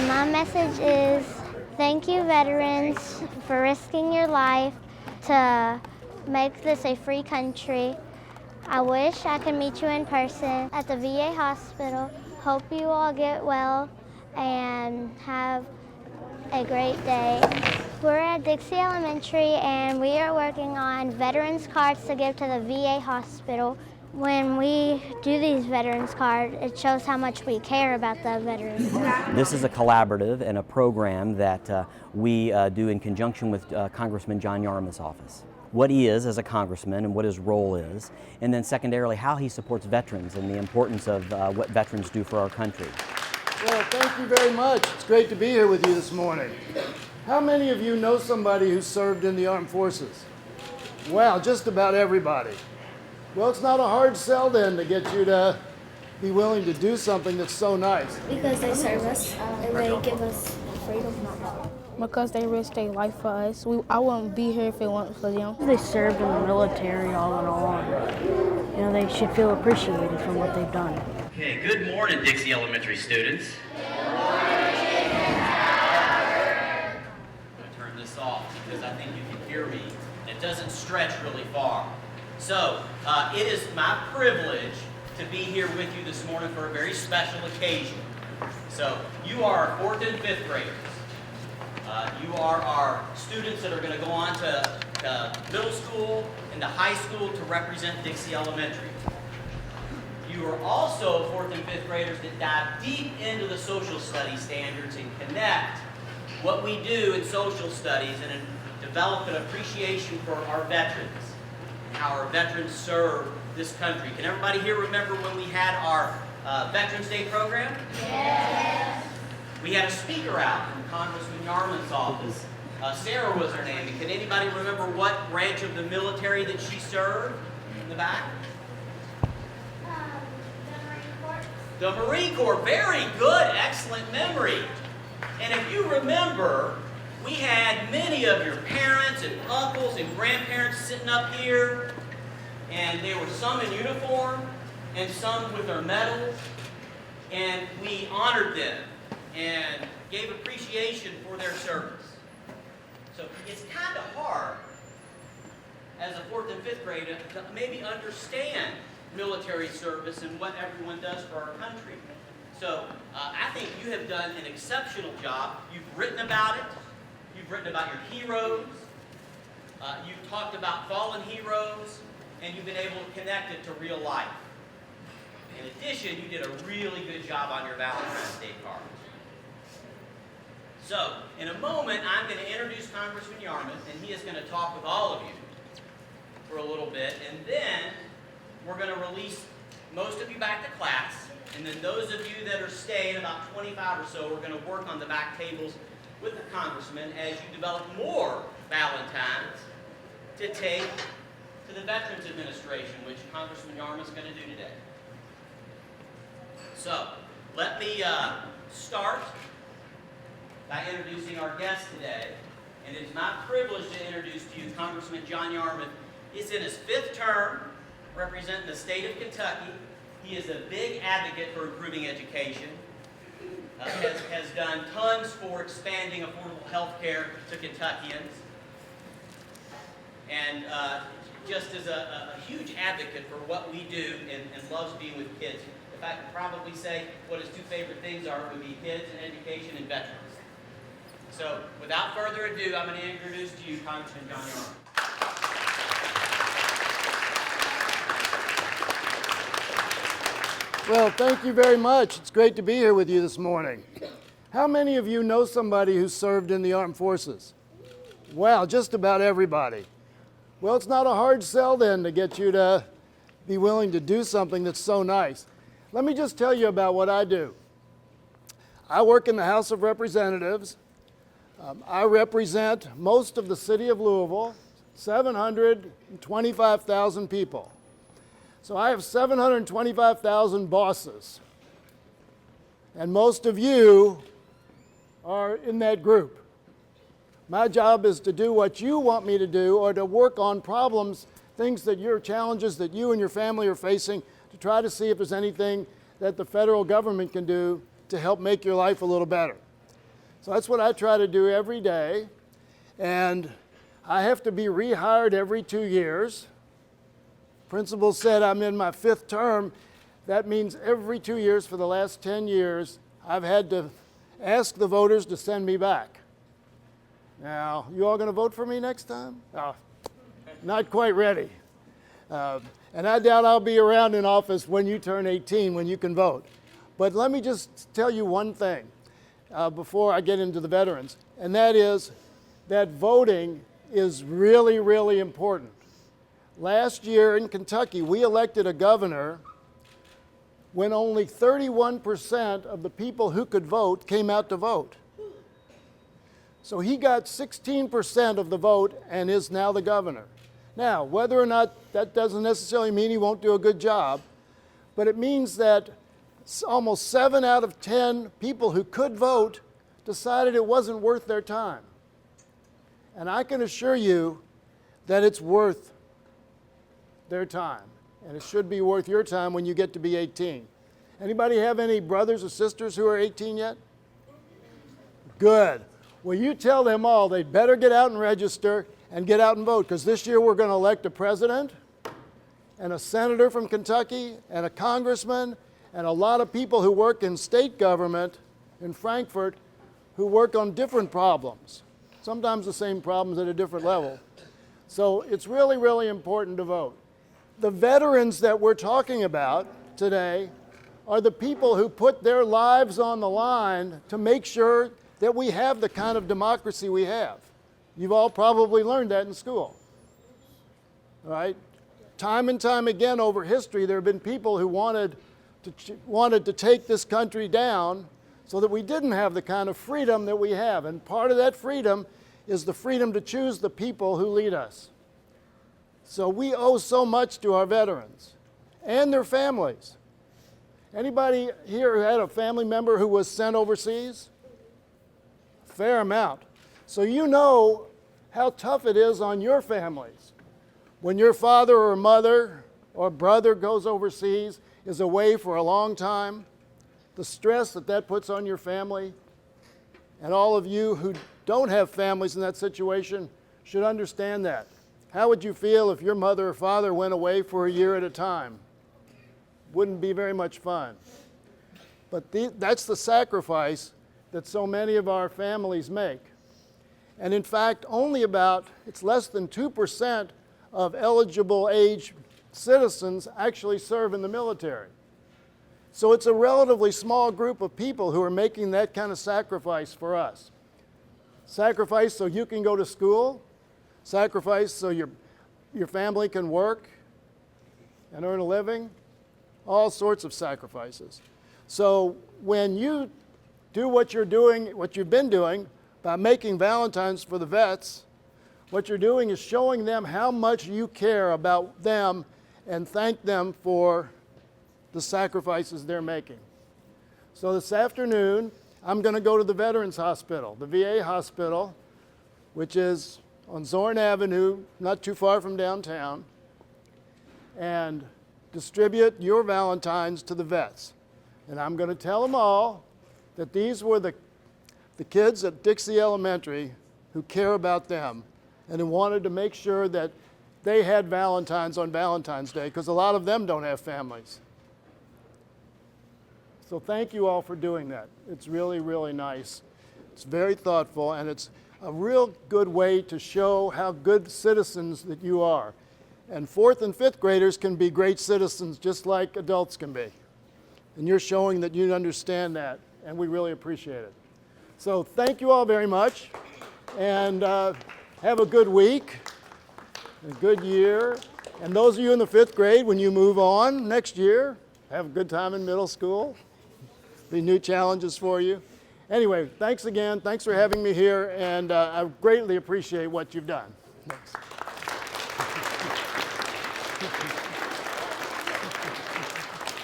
My message is thank you, veterans, for risking your life to make this a free country. I wish I could meet you in person at the VA hospital. Hope you all get well and have a great day. We're at Dixie Elementary and we are working on veterans cards to give to the VA hospital. When we do these veterans cards, it shows how much we care about the veterans. This is a collaborative and a program that we do in conjunction with Congressman John Yarmuth's office. What he is as a congressman and what his role is, and then secondarily how he supports veterans and the importance of what veterans do for our country. Well, thank you very much. It's great to be here with you this morning. How many of you know somebody who served in the armed forces? Wow, just about everybody. Well, it's not a hard sell then to get you to be willing to do something that's so nice. Because they serve us and they give us freedom. Because they risked their life for us. I wouldn't be here if it weren't for them. They served in the military all in all, and they should feel appreciated for what they've done. Okay, good morning, Dixie Elementary students. Good morning. I'm going to turn this off because I think you can hear me. It doesn't stretch really far. So, it is my privilege to be here with you this morning for a very special occasion. So, you are our 4th and 5th graders. You are our students that are going to go on to middle school and to high school to represent Dixie Elementary. You are also 4th and 5th graders that dive deep into the social studies standards and connect what we do in social studies and develop an appreciation for our veterans and how our veterans serve this country. Can everybody here remember when we had our Veterans Day program? Yes. We had a speaker out from Congressman Yarmuth's office. Sarah was her name. And can anybody remember what branch of the military that she served in the back? The Marine Corps. Very good. Excellent memory. And if you remember, we had many of your parents and uncles and grandparents sitting up here, and there were some in uniform and some with their medals, and we honored them and gave appreciation for their service. So it's kind of hard as a 4th and 5th grader to maybe understand military service and what everyone does for our country. So I think you have done an exceptional job. You've written about it. You've written about your heroes. You've talked about fallen heroes, and you've been able to connect it to real life. In addition, you did a really good job on your Valentines Day card. So, in a moment, I'm going to introduce Congressman Yarmuth, and he is going to talk with all of you for a little bit, and then we're going to release most of you back to class, and then those of you that are staying, about 25 or so, we're going to work on the back tables with the Congressman as you develop more Valentines to take to the Veterans Administration, which Congressman Yarmuth is going to do today. So, let me start by introducing our guest today. And it is my privilege to introduce to you Congressman John Yarmuth. He's in his 5th term representing the state of Kentucky. He is a big advocate for improving education. Has done tons for expanding affordable health care to Kentuckians. And just is a huge advocate for what we do and loves being with kids. If I could probably say what his 2 favorite things are, would be kids and education and veterans. So, without further ado, I'm going to introduce to you Congressman John Yarmuth. Well, thank you very much. It's great to be here with you this morning. How many of you know somebody who served in the armed forces? Wow, just about everybody. Well, it's not a hard sell then to get you to be willing to do something that's so nice. Let me just tell you about what I do. I work in the House of Representatives. I represent most of the city of Louisville, 725,000 people. So I have 725,000 bosses. And most of you are in that group. My job is to do what you want me to do or to work on problems, things that your challenges that you and your family are facing, to try to see if there's anything that the federal government can do to help make your life a little better. So that's what I try to do every day. And I have to be rehired every 2 years. Principal said I'm in my 5th term. That means every 2 years for the last 10 years, I've had to ask the voters to send me back. Now, you all going to vote for me next time? Oh, not quite ready. And I doubt I'll be around in office when you turn 18, when you can vote. But let me just tell you one thing before I get into the veterans, and that is that voting is really, really important. Last year in Kentucky, we elected a governor when only 31% of the people who could vote came out to vote. So he got 16% of the vote and is now the governor. Now, whether or not that doesn't necessarily mean he won't do a good job, but it means that almost 7 out of 10 people who could vote decided it wasn't worth their time. And I can assure you that it's worth their time. And it should be worth your time when you get to be 18. Anybody have any brothers or sisters who are 18 yet? Good. Well, you tell them all they better get out and register and get out and vote, because this year we're going to elect a president and a senator from Kentucky and a congressman and a lot of people who work in state government in Frankfort who work on different problems, sometimes the same problems at a different level. So it's really, really important to vote. The veterans that we're talking about today are the people who put their lives on the line to make sure that we have the kind of democracy we have. You've all probably learned that in school, all right? Time and time again over history, there have been people who wanted to take this country down so that we didn't have the kind of freedom that we have. And part of that freedom is the freedom to choose the people who lead us. So we owe so much to our veterans and their families. Anybody here who had a family member who was sent overseas? Fair amount. So you know how tough it is on your families. When your father or mother or brother goes overseas, is away for a long time, the stress that that puts on your family, and all of you who don't have families in that situation should understand that. How would you feel if your mother or father went away for a year at a time? Wouldn't be very much fun. But that's the sacrifice that so many of our families make. And in fact, it's less than 2% of eligible age citizens actually serve in the military. So it's a relatively small group of people who are making that kind of sacrifice for us. Sacrifice so you can go to school, sacrifice so your family can work and earn a living, all sorts of sacrifices. So when you do what you're doing, what you've been doing by making Valentines for the vets, what you're doing is showing them how much you care about them and thank them for the sacrifices they're making. So this afternoon, I'm going to go to the Veterans Hospital, the VA hospital, which is on Zorn Avenue, not too far from downtown, and distribute your Valentines to the vets. And I'm going to tell them all that these were the kids at Dixie Elementary who care about them and who wanted to make sure that they had Valentines on Valentine's Day, because a lot of them don't have families. So thank you all for doing that. It's really, really nice. It's very thoughtful, and it's a real good way to show how good citizens that you are. And 4th and 5th graders can be great citizens just like adults can be. And you're showing that you understand that, and we really appreciate it. So thank you all very much, and have a good week, a good year. And those of you in the 5th grade, when you move on next year, have a good time in middle school. Be new challenges for you. Anyway, thanks again. Thanks for having me here, and I greatly appreciate what you've done. Thanks.